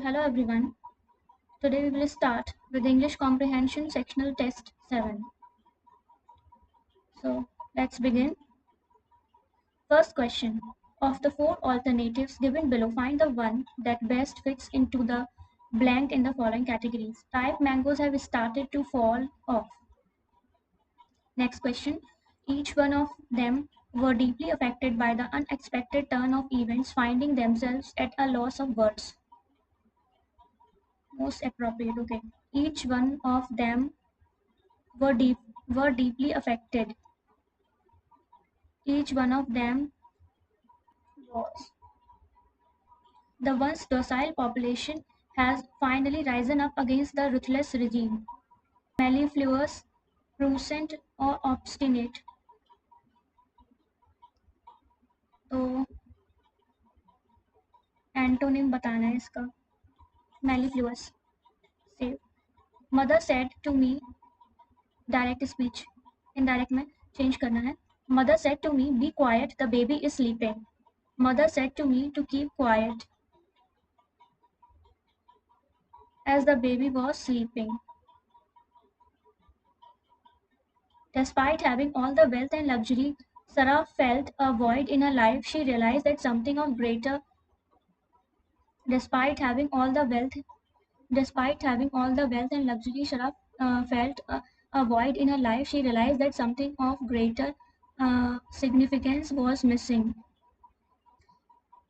hello everyone. Today we will start with English Comprehension Sectional Test 7. So let's begin. First question. Of the four alternatives given below, find the one that best fits into the blank in the following categories. Ripe mangoes have started to fall off. Next question. Each one of them were deeply affected by the unexpected turn of events, finding themselves at a loss of words. Most appropriate. Okay. Each one of them were deeply affected. Each one of them was. The once docile population has finally risen up against the ruthless regime. Mellifluous, prudent or obstinate. तो antonym बताना है इसका. Mellifluous. Save. Mother said to me, direct speech. Indirect में change करना है. Mother said to me, be quiet, the baby is sleeping. Mother said to me to keep quiet as the baby was sleeping. Despite having all the wealth and luxury, Sarah felt a void in her life. She realized that something of greater. Despite having all the wealth and luxury, Sarah felt a void in her life. She realized that something of greater significance was missing.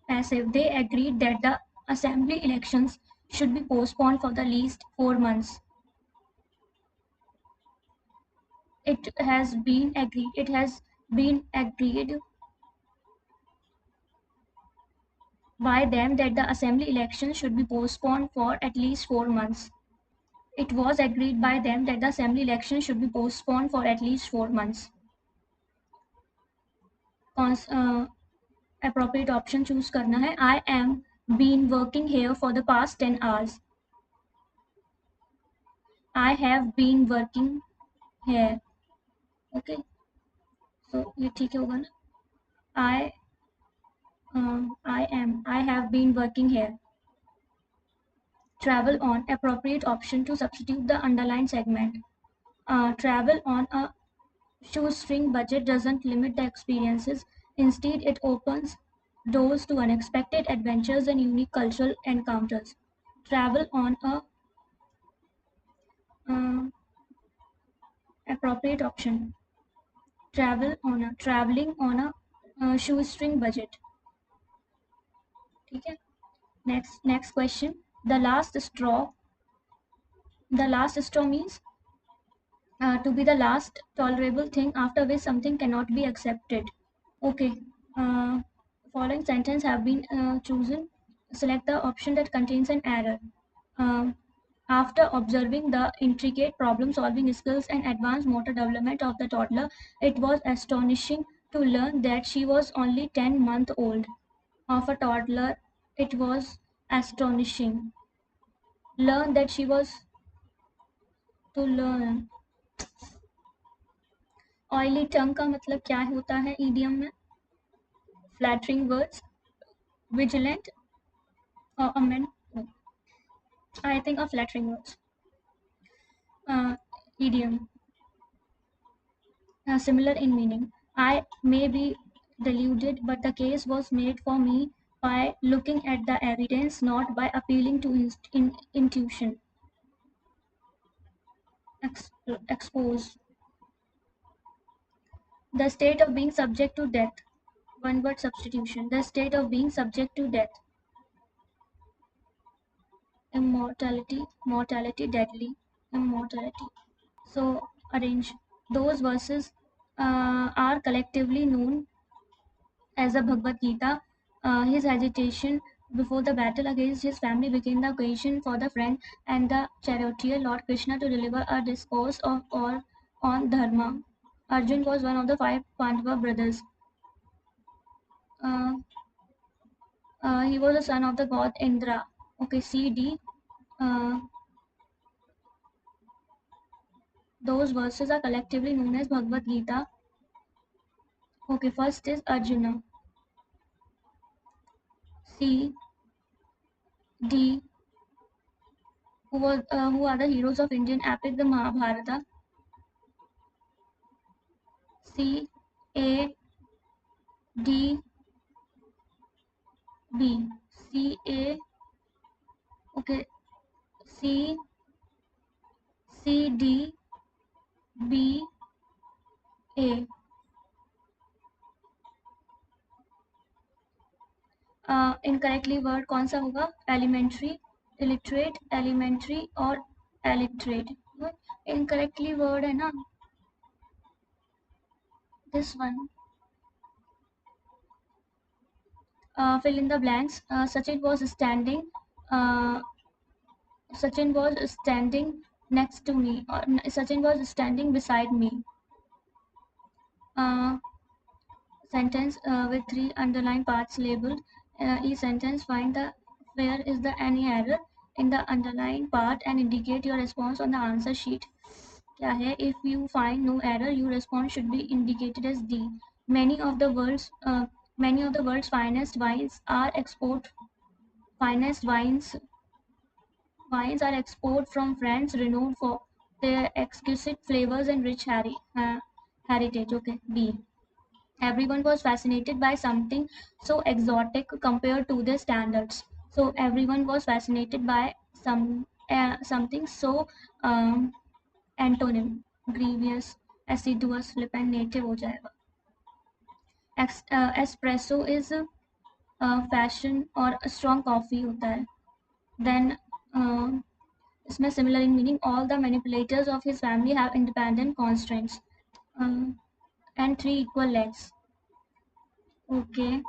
Passive. They agreed that the assembly elections should be postponed for the least 4 months. It has been agreed by them that the assembly elections should be postponed for at least 4 months. It was agreed by them that the assembly elections should be postponed for at least 4 months. Appropriate option choose करना है. I am been working here for the past 10 hours. I have been working here. Okay. So ये ठीक होगा ना. I have been working here. Travel on, appropriate option to substitute the underlined segment. Travel on a shoestring budget doesn't limit the experiences. Instead, it opens doors to unexpected adventures and unique cultural encounters. Travel on a appropriate option. Traveling on a shoestring budget. ठीक है. Next question. The last straw means to be the last tolerable thing after which something cannot be accepted. Okay. Following sentence have been chosen. Select the option that contains an error. After observing the intricate problem-solving skills and advanced motor development of the toddler, it was astonishing to learn that she was only 10 months old. Of a toddler, it was astonishing. Learn that she was to learn. Oily tongue का मतलब क्या होता है idiom में? Flattering words, vigilant, or amend. I think of flattering words. Idiom. Similar in meaning. I may be deluded, but the case was made for me by looking at the evidence, not by appealing to intuition. Expose. The state of being subject to death. One word substitution. The state of being subject to death. Immortality, mortality, deadly, immortality. So arrange. Those verses are collectively known as the Bhagavad Gita. His agitation before the battle against his family became the occasion for the friend and the charioteer Lord Krishna to deliver a discourse on dharma. Arjun was one of the 5 Pandava brothers. He was the son of the god Indra. Okay, CD. Those verses are collectively known as Bhagavad Gita. Okay, first is Arjuna. C, D, who are the heroes of Indian epic the Mahabharata? C A D B. C A. Okay. C C D B A. Incorrectly word कौन सा होगा? Elementary, illiterate, elementary और एलिटरेट. Incorrectly word है ना this one. Fill in the blanks. Sachin was standing next to me, or Sachin was standing beside me. uh, Sentence with 3 underlined parts labeled. Each sentence find the where is the any error in the underlined part and indicate your response on the answer sheet. क्या है? If you find no error, your response should be indicated as D. Many of the world's finest wines are export from France, renowned for their exquisite flavors and rich heritage. Okay, B. Everyone was fascinated by something so exotic compared to their standards. So everyone was fascinated by something so antonym, grievous, assiduous, flippant, native हो जाएगा. Espresso is fashion और strong coffee होता है. Then इसमें similar in meaning. All the manipulators of his family have independent constraints and 3 equal legs. Okay,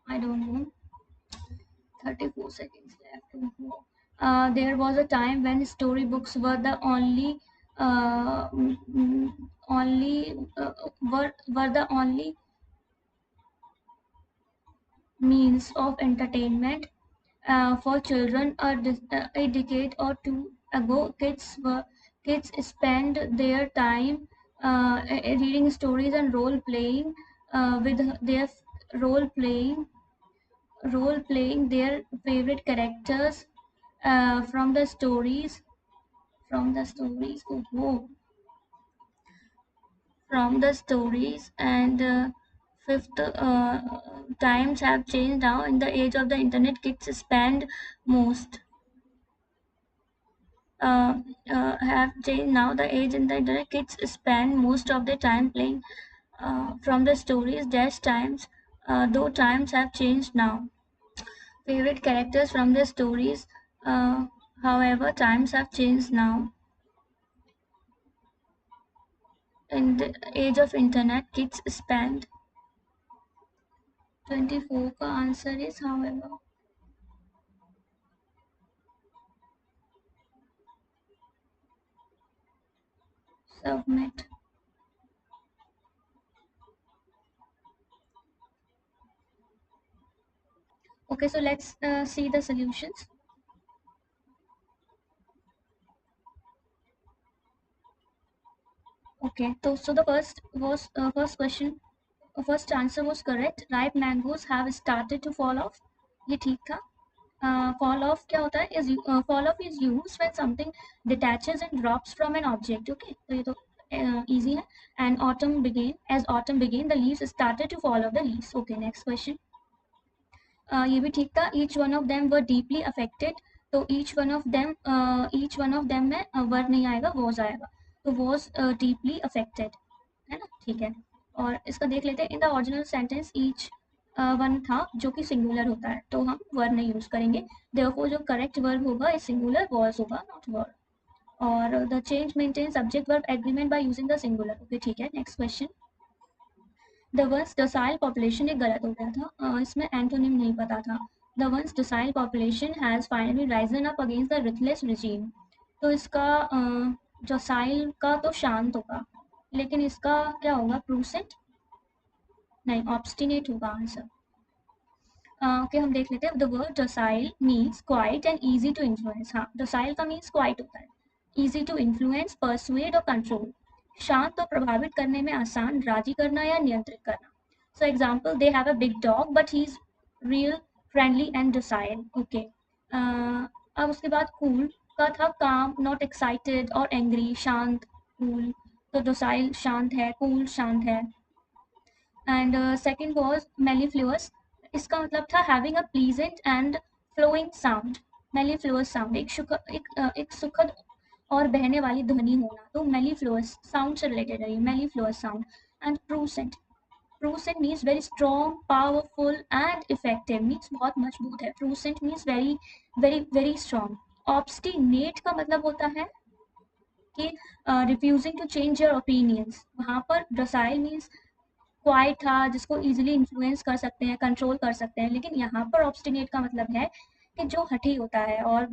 I don't know. 34 seconds left. There was a time when storybooks were the only were the only means of entertainment for children. A decade or two ago, kids spend their time reading stories and with their role playing their favorite characters from the stories. Oh, from the stories. And fifth, times have changed now. In the age of the internet, kids spend most have changed now. The age in the internet, kids spend most of their time playing from the stories dash times. Though times have changed now. Favorite characters from the stories. However, times have changed now. In the age of internet, kids spend 24 का answer is however. Submit. Okay, so let's see the solutions. Okay, so the first answer was correct. Ripe mangoes have started to fall off. ये ठीक था. Fall off क्या होता है? Fall off is used when something detaches and drops from an object. Okay, तो ये तो easy है. And as autumn began, the leaves started to fall off the leaves. Okay, next question. ये भी ठीक था. Each one of them were deeply affected. तो each one of them में वर्ब नहीं आएगा, was आएगा. तो was deeply affected, है ना? ठीक है. और इसका देख लेते हैं. In the original sentence each one था जो कि सिंगुलर होता है, तो हम वर्ब नहीं यूज करेंगे. देयरफॉर जो करेक्ट वर्ब होगा इस सिंगुलर was होगा, नॉट वर्ब. और the change maintain subject verb agreement by using the singular. Okay, ठीक है. Next question. The once docile population, ये गलत हो गया था. इसमें एंटोनिम नहीं पता था. The once docile population has finally risen up against the ruthless regime. तो इसका डोसाइल का तो शांत होगा, लेकिन इसका क्या होगा? प्रूसेंट नहीं, ऑब्स्टिनेट होगा आंसर. ओके, हम देख लेते हैं. The word docile means quiet and easy to influence. हाँ, डोसाइल का मीन्स क्वाइट होता है. ईजी टू इन्फ्लुएंस, परसुएड और कंट्रोल. शांत और प्रभावित करने में आसान, राजी करना या नियंत्रित करना. So example, they have a big dog but he is real friendly and docile. Okay, अब उसके बाद कूल. आपका था काम, नॉट एक्साइटेड और एंग्री, शांत, कूल, तो डोसाइल शांत है, कूल शांत है। एंड सेकंड वाज मेलिफ्लुअस, इसका मतलब था having a pleasant and flowing sound, mellifluous sound, एक सुखद और बहने वाली ध्वनि होना, तो मेलिफ्लुअस साउंड से रिलेटेड है ये, mellifluous sound. And puissant, puissant means very strong, powerful and effective, means बहुत मजबूत है, puissant means very very very strong. Obstinate का मतलब होता है कि refusing to change your opinions, वहाँ पर डोसाइल मीन्स क्वाइट था, जिसको इजीली इन्फ्लुएंस कर सकते हैं, कंट्रोल कर सकते हैं, लेकिन यहाँ पर ऑब्स्टिनेट का मतलब है कि जो हठी होता है, और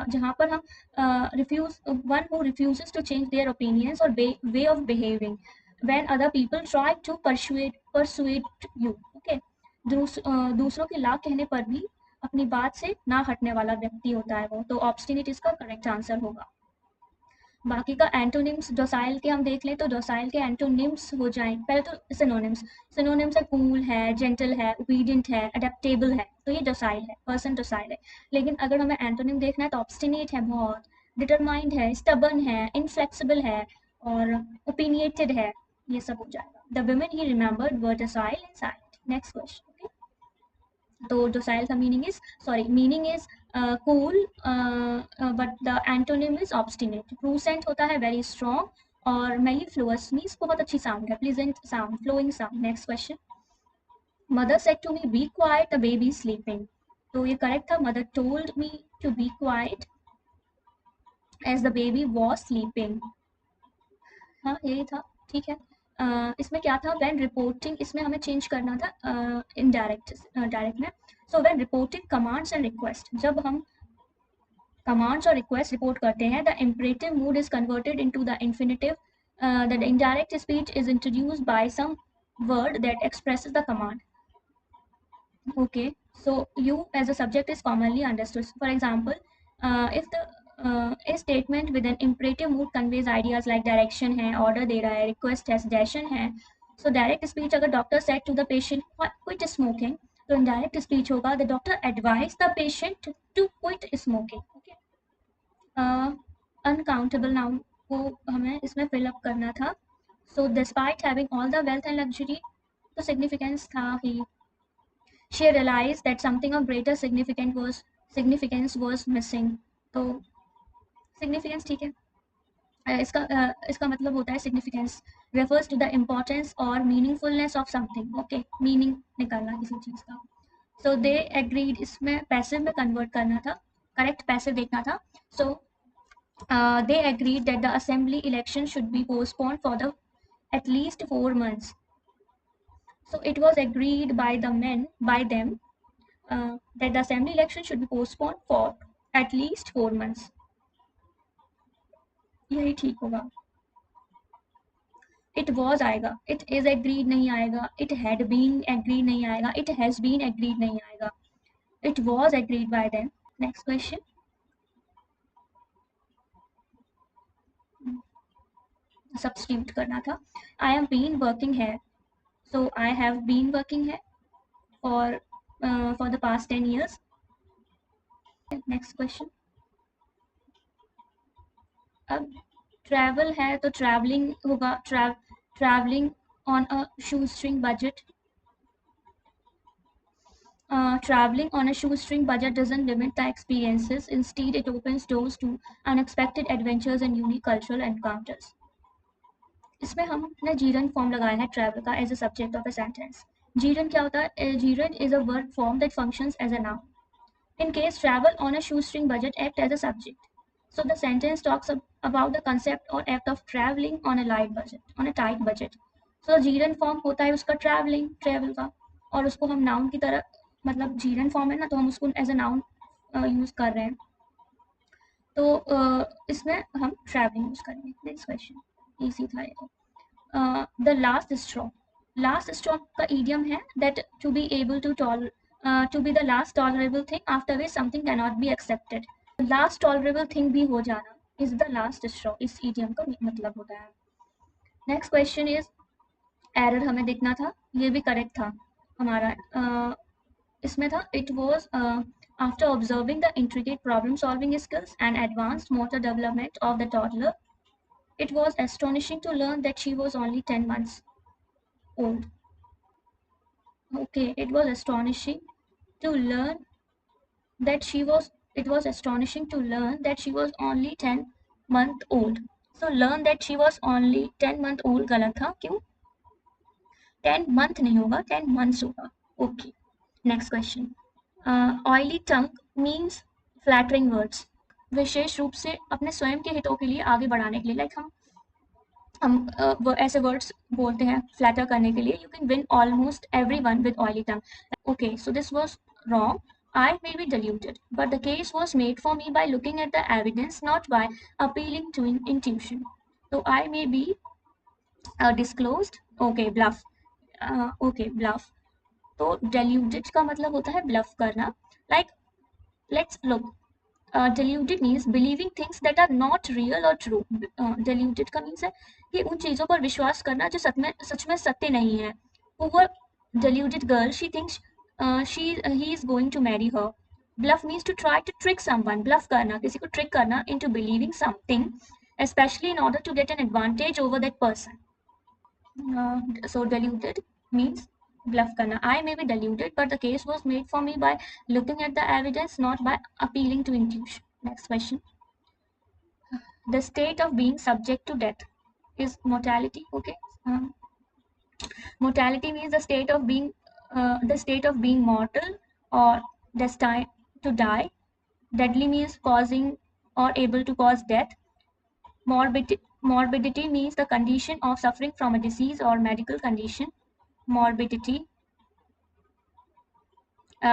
जहाँ पर हम refuse, one who refuses to change their opinions और way of behaving when other people try to persuade you, okay, दूसरों के ला कहने पर भी अपनी बात से ना हटने वाला व्यक्ति होता है वो, तो ऑब्स्टिनेट इसका करेक्ट आंसर होगा। बाकी का एंटोनिम्स डोसाइल के हम देख लें, तो डोसाइल के एंटोनिम्स हो जाएं, पहले तो सिनोनिम्स, सिनोनिम्स है कूल है, जेंटल है, ओबीडियंट है, अडेप्टेबल है, तो ये डोसाइल है, पर्सन डोसाइल है। लेकिन अगर हमें एंटोनिम देखना है तो ऑब्स्टिनेट है बहुत, डिटरमाइंड है, स्टबर्न है, इनफ्लेक्सिबल है, और ओपिनिएटेड है, ये सब हो जाएगा। The women he remembered were docile and silent. Next question, okay. तो docile का meaning is cool, but the antonym is obstinate. Prucent होता है very strong, और mellifluous means बहुत अच्छी sound है, pleasant sound, flowing sound. Next question. Mother said to me, be quiet, the baby is sleeping. तो ये correct था, mother told me to be quiet as the baby was sleeping. हाँ यही था, ठीक है। इसमें क्या था, व्हेन रिपोर्टिंग, इसमें हमें चेंज करना था इनडायरेक्ट डायरेक्ट में। So when reporting commands and request, जब हम कमांड्स और रिक्वेस्ट रिपोर्ट करते हैं, the imperative mood is converted into the infinitive, the indirect speech is introduced by some word that expresses the command. Okay, so you as a subject is commonly understood. For example, if the a statement with an imperative mood conveys ideas like direction है, order दे रहा है, request है, suggestion है, so direct speech अगर doctor said to the patient quit smoking, तो indirect speech होगा the doctor advised the patient to quit smoking. Okay, uncountable noun को हमें इसमें fill up करना था, so despite having all the wealth and luxury, तो significance था ही, she realized that something of greater significance was missing. तो significance ठीक है, इसका मतलब होता है significance refers to the importance or meaningfulness of something. okay, meaning निकालना किसी चीज का, so they agreed, इसमें passive में convert करना था, correct passive देखना था, so they agreed that the assembly election should be postponed for the at least 4 months. So it was agreed by them that the assembly election should be postponed for at least 4 months. यही ठीक होगा। It was आएगा, it is agreed नहीं आएगा, it had been agreed नहीं आएगा, it has been agreed नहीं आएगा, it was agreed by them. Next question. Substitute करना था, I have been working here, so I have been working here for the past 10 years. Next question. अब travel है तो traveling होगा, traveling on a shoestring budget. Traveling on a shoestring budget doesn't limit the experiences. Instead, it opens doors to unexpected adventures and unique cultural encounters. इसमें हमने Jiran form लगाया है travel का as a subject of a sentence. Gerund क्या होता है? Gerund is a verb form that functions as a noun. In case travel on a shoestring budget act as a subject. So the sentence talks about the concept or act of traveling on a tight budget. So Jiran form होता है उसका travel का, और उसको हम noun की तरह, मतलब जीरन फॉर्म है ना, तो हम उसको एज अ नाउन यूज कर रहे हैं, तो इसमें हम ट्रैवलिंग यूज करेंगे. नेक्स्ट क्वेश्चन, इजी था ये. द लास्ट स्ट्रॉ का इडियम है that to be able to be the last tolerable thing after which something can not be accepted. Last tolerable thing भी हो जाना इज द लास्ट स्ट्रॉ, इस idiom का मतलब होता है. नेक्स्ट क्वेश्चन इज, एरर हमें देखना था, ये भी करेक्ट था हमारा. इसमें था it was After observing the intricate problem-solving skills and advanced motor development of the toddler, it was astonishing to learn that she was only 10 months old. Okay, it was astonishing to learn that she was it was astonishing to learn that she was only 10-month old. So learn that she was only 10-month old गलत था क्यों? 10 month नहीं होगा 10 months होगा. Okay. Next question. Oily tongue means flattering words. विशेष रूप से अपने स्वयं के हितों के लिए आगे बढ़ाने के लिए लाइक हम ऐसे वर्ड्स बोलते हैं फ्लैटर करने के लिए. You can win almost everyone with oily tongue. Okay, so this was wrong. I may be deluded, but the case was made for me by looking at the evidence, not by appealing to intuition. So I may be disclosed. Okay, bluff. Okay, bluff. तो deluded का मतलब होता है bluff करना. Like, let's look. Deluded means believing things that are not real or true. Deluded का means है कि उन चीजों पर विश्वास करना जो सच में सत्य नहीं है. Poor deluded girl, she thinks he is going to marry her. Bluff means to try to trick someone. Bluff करना, किसी को trick करना into believing something, especially in order to get an advantage over that person. So deluded means bluff karna. I may be deluded, but the case was made for me by looking at the evidence, not by appealing to intuition. Next question. The state of being subject to death is mortality. Okay. Mortality means the state of being mortal or destined to die. Deadly means causing or able to cause death. Morbidity means the condition of suffering from a disease or medical condition. Morbidity.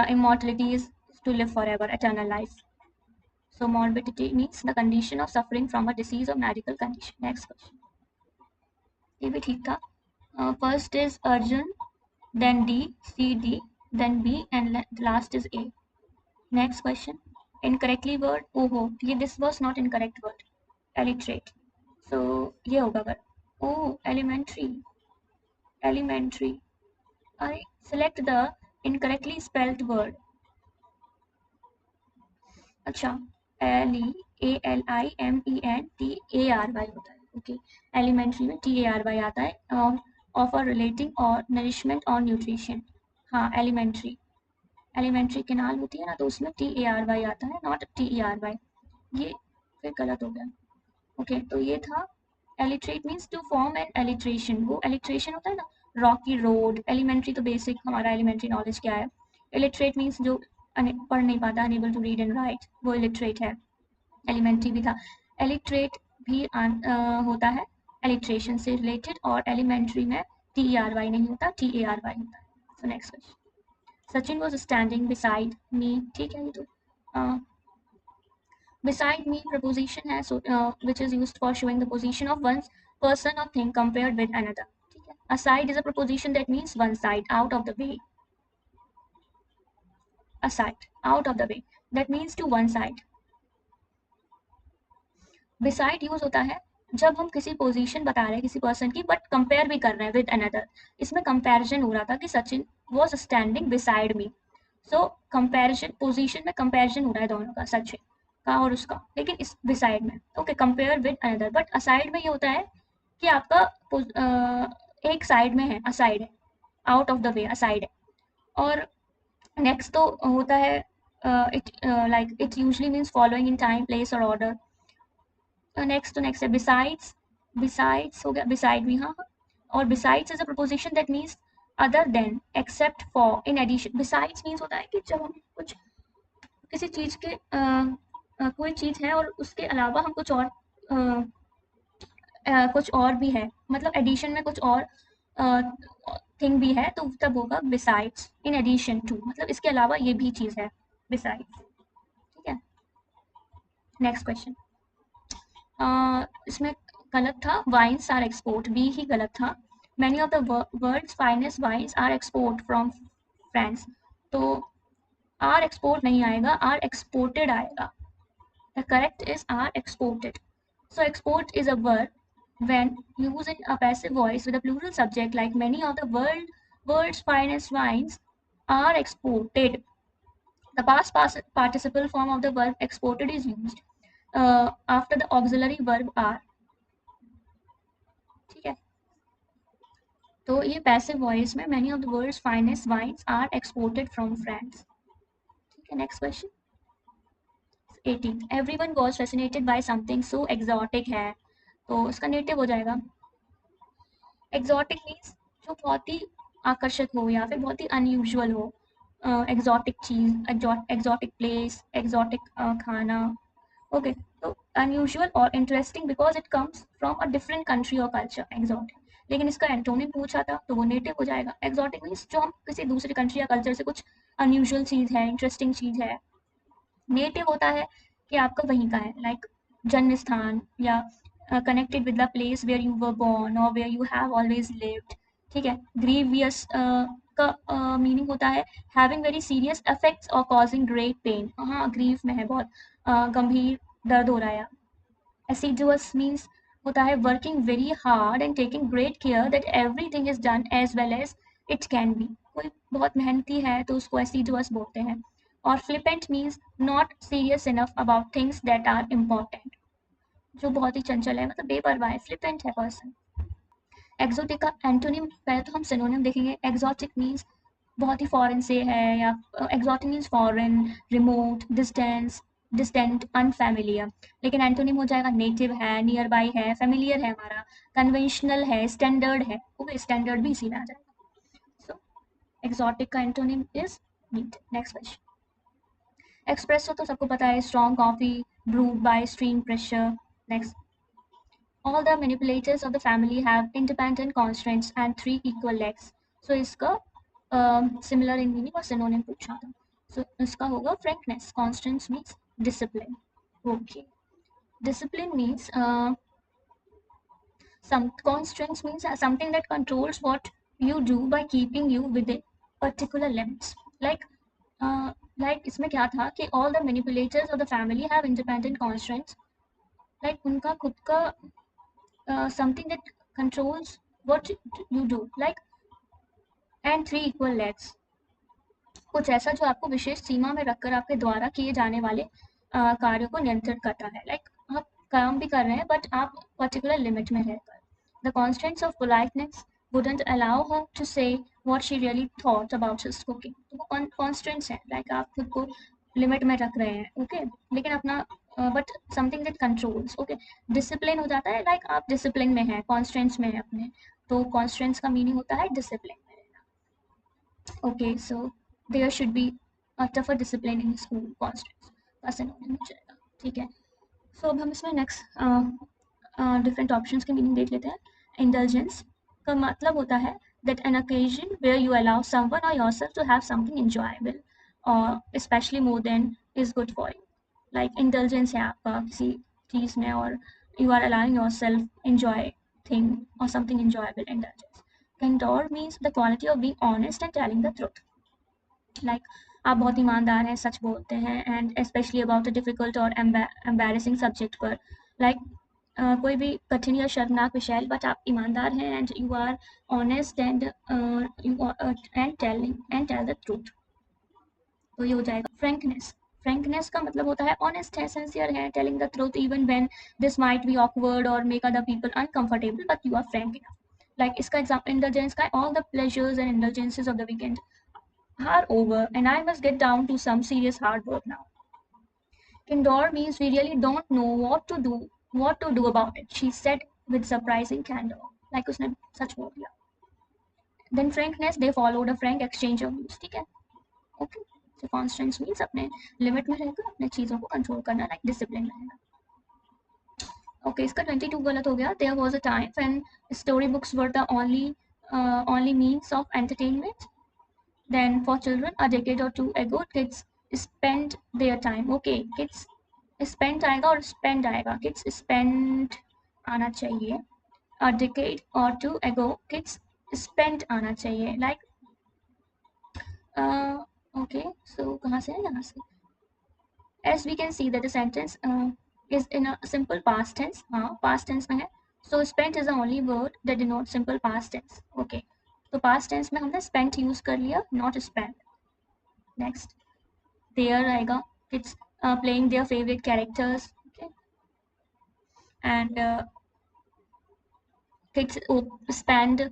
Immortality is to live forever, eternal life. So morbidity means the condition of suffering from a disease or medical condition. Next question. ये भी ठीक था. First is Arjun, then D, C, D, then B, and last is A. Next question. Incorrectly word. Oh, this was not incorrect word. Alliterate. So ये होगा अगर. Oh, elementary. I select the incorrectly spelled word. अच्छा, ALIMENTARY होता है. Okay, elementary में TARY आता है. Offer relating और नरिशमेंट और न्यूट्रिशन. हाँ, एलिमेंट्री केनाल होती है ना, तो उसमें TARY आता है, नॉट TERY. ये फिर गलत हो गया. ओके, तो ये था alliterate means to form an alliteration. वो एलिट्रेशन होता है ना, रॉकी रोड. एलिमेंट्री तो बेसिक हमारा एलिमेंट्री नॉलेज क्या है. इलिटरेट मीन्स जो पढ़ नहीं पाता, unable to read and write, वो इलिटरेट है. एलिमेंट्री भी था. एलिटरेट भी होता है एलिट्रेशन से रिलेटेड, और एलिमेंट्री में TERY नहीं होता, TARY होता है. So next question. Sachin was standing beside me. ठीक है, ये तो beside me preposition है, so which is used for showing the position of one person or thing compared with another. ठीक है. Aside is a preposition that means one side, out of the way. Aside, out of the way, that means to one side. Beside use होता है जब हम किसी position बता रहे हैं किसी पर्सन की, बट कंपेयर भी कर रहे हैं विद अनदर. इसमें कंपैरिजन हो रहा था कि Sachin was standing beside me. So comparison, position में कंपैरिजन हो रहा है दोनों का, सचिन का और उसका, लेकिन इस बिसाइड में. Okay, compare with another. But aside में ये होता है कि आपका एक साइड में है, असाइड है, out of the way, aside है. और नेक्स्ट तो होता है it like it usually means following in time, place और ऑर्डर. नेक्स्ट है बिसाइड्स हो गया, बिसाइड भी. हाँ, और besides is a preposition that means other than, except for, in addition. Besides means होता है कि जब हम कुछ किसी चीज के कोई चीज है और उसके अलावा हम कुछ और भी है, मतलब एडिशन में कुछ और थिंग भी है, तो तब होगा बिसाइड्स. इन एडिशन टू, मतलब इसके अलावा ये भी चीज है, बिसाइड्स. ठीक है. Next question. इसमें गलत था, वाइन्स आर एक्सपोर्ट. बी ही गलत था. Many of the world's finest wines are export from France. तो आर एक्सपोर्ट नहीं आएगा, आर एक्सपोर्टेड आएगा. The correct is are exported. So export is a verb when used in a passive voice with a plural subject, like many of the world's finest wines are exported. The past participle form of the verb exported is used after the auxiliary verb are. ठीक है, तो ये passive voice में many of the world's finest wines are exported from France. ठीक है, next question 18. Everyone was fascinated by something so exotic है, तो इसका नेटिव हो जाएगा exotic means जो बहुत ही आकर्षक हो या फिर बहुत ही अनयूजुअल हो, exotic चीज, exotic place, exotic खाना. ओके, तो अनयूजुअल और interesting because it comes from a different country और कल्चर. एक्सोटिक, लेकिन इसका एंटोनिम पूछा था तो वो नेटिव हो जाएगा. एक्सोटिक मीन्स जो हम किसी दूसरी कंट्री या कल्चर से कुछ अनयूजुअल चीज़ है, इंटरेस्टिंग चीज़ है. नेटिव होता है कि आपका वहीं का है, लाइक जन्म स्थान या connected with the place where you were born और where you have always lived. ठीक है, ग्रीवियस का मीनिंग होता है हैविंग वेरी सीरियस इफेक्ट्स और कॉजिंग ग्रेट पेन. हाँ, ग्रीव में है, बहुत गंभीर दर्द हो रहा है. एसिडुअस मीन्स होता है working very hard and taking great care that everything is done as well as it can be. कोई बहुत मेहनती है तो उसको एसिडुअस बोलते हैं. और flippant means not serious enough about things that are important. जो बहुत ही चंचल है, मतलब बेपरवाह है, फ्लिपेंट है पर्सन. एक्सोटिक का एंटोनिम पहले तो हम सिनोनिम देखेंगे. एक्सोटिक मीन्स बहुत ही फॉरेन से है, या exotic means foreign, remote, distance, distant, unfamiliar. लेकिन एंटोनिम हो जाएगा नेटिव है, नियर बाई है, फेमिलियर है हमारा, कन्वेंशनल है, स्टैंडर्ड है. ओके, स्टैंडर्ड भी इसी में आ जाएगा. सो एक्सोटिक का antonym is neat. Next question. Expresso तो सबको पता है, strong coffee brewed by stream pressure. Next. All the manipulators of the family have independent constraints and 3 equal legs. So इसका similar in meaning और synonym पूछा था. So इसका होगा frankness. Constraints means discipline. Okay. Discipline means some constraints means something that controls what you do by keeping you within particular limits. Like इसमें क्या था कि all the manipulators of the family have independent constraints. Like उनका खुद का something that controls what you do, like, and 3 equal legs. कुछ ऐसा जो आपको विशेष सीमा में रखकर आपके द्वारा किए जाने वाले कार्यों को नियंत्रित करता है. लाइक आप काम भी कर रहे हैं बट आप पर्टिकुलर लिमिट में रहकर. The constants of politeness wouldn't allow her to say what she really thought about his cooking. तो वो कॉन्स्टेंट्स हैं, लाइक आप खुद को लिमिट में रख रहे हैं. ओके, लेकिन अपना but something that controls. Okay, discipline हो जाता है, लाइक आप डिसिप्लिन में है, कॉन्स्टेंट्स में है अपने, तो कॉन्स्टेंट्स का मीनिंग होता है डिसिप्लिन में रहना. Okay, so there should be a tougher discipline in school. Constants का सिनोनिम हो जाएगा. ठीक है, सो अब हम इसमें नेक्स्ट डिफरेंट ऑप्शंस के मीनिंग देख लेते हैं. इंडल्जेंस का मतलब होता है that an occasion where you allow someone or yourself to have something enjoyable or especially more than is good for you. Like indulgence है आपका किसी चीज़ में और you are allowing yourself enjoy thing or something enjoyable. Indulgence. Candor means the quality of being honest and telling the truth. Like आप बहुत ईमानदार हैं, सच बोलते हैं, and specially about a difficult और एम्बैरेसिंग सब्जेक्ट पर. लाइक कोई भी कठिन या शर्मनाक विषय, बट आप ईमानदार हैं and you are honest and tell the truth. तो ये हो जाएगा फ्रैंकनेस. फ्रैंकनेस का मतलब होता है ऑनेस्ट है, सिंसियर है, telling the truth even when this might be awkward और make other people uncomfortable, but you are frank enough. Like इसका एग्जाम्पल इंडल्जेंस का, all the pleasures and indulgences of the weekend are over and I must get down to some serious hard work now. Candor means we really don't know what to do about it, she said with surprising candor. Like उसने सच बोल दिया. Then frankness, they followed a frank exchange of views. ठीक है, okay. So constraints means अपने limit में रहकर अपने चीज़ों को कंट्रोल करना, like डिसिप्लिन रहना. Okay, इसका 22 गलत हो गया. There was a time when story books were the only means of entertainment. Then for children, a decade or two ago, kids spent their time. Okay, kids spent आएगा और spend आएगा. Kids spent आना चाहिए. A decade or two ago, kids spent आना चाहिए. Like, okay, so कहाँ से है, यहाँ से. As we can see that the sentence is in a simple past tense. हाँ, past tense में है. So spent is the only word that denotes simple past tense. Okay, तो past tense में हमने spent use कर लिया, not spent. Next. There आएगा, kids playing their favourite characters, okay, and kids spend,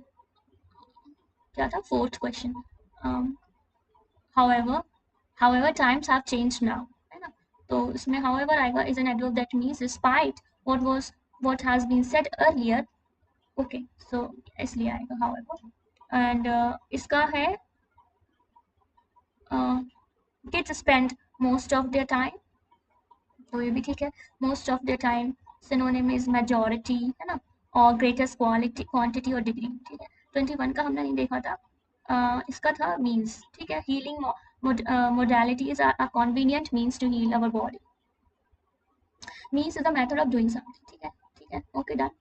क्या था fourth question, however however times have changed now, है ना, तो इसमें however आएगा is an adverb that means despite what has been said earlier, okay, so इसलिए आएगा however, and इसका है kids spend most of their time, तो ये भी ठीक है, most of their time synonym is majority, है ना, और greatest quality quantity और degree, ठीक है। 21 का हमने नहीं देखा था, इसका था means, ठीक है, healing modalities are a convenient means to heal our body, means is a method of doing something, ठीक है, okay, done।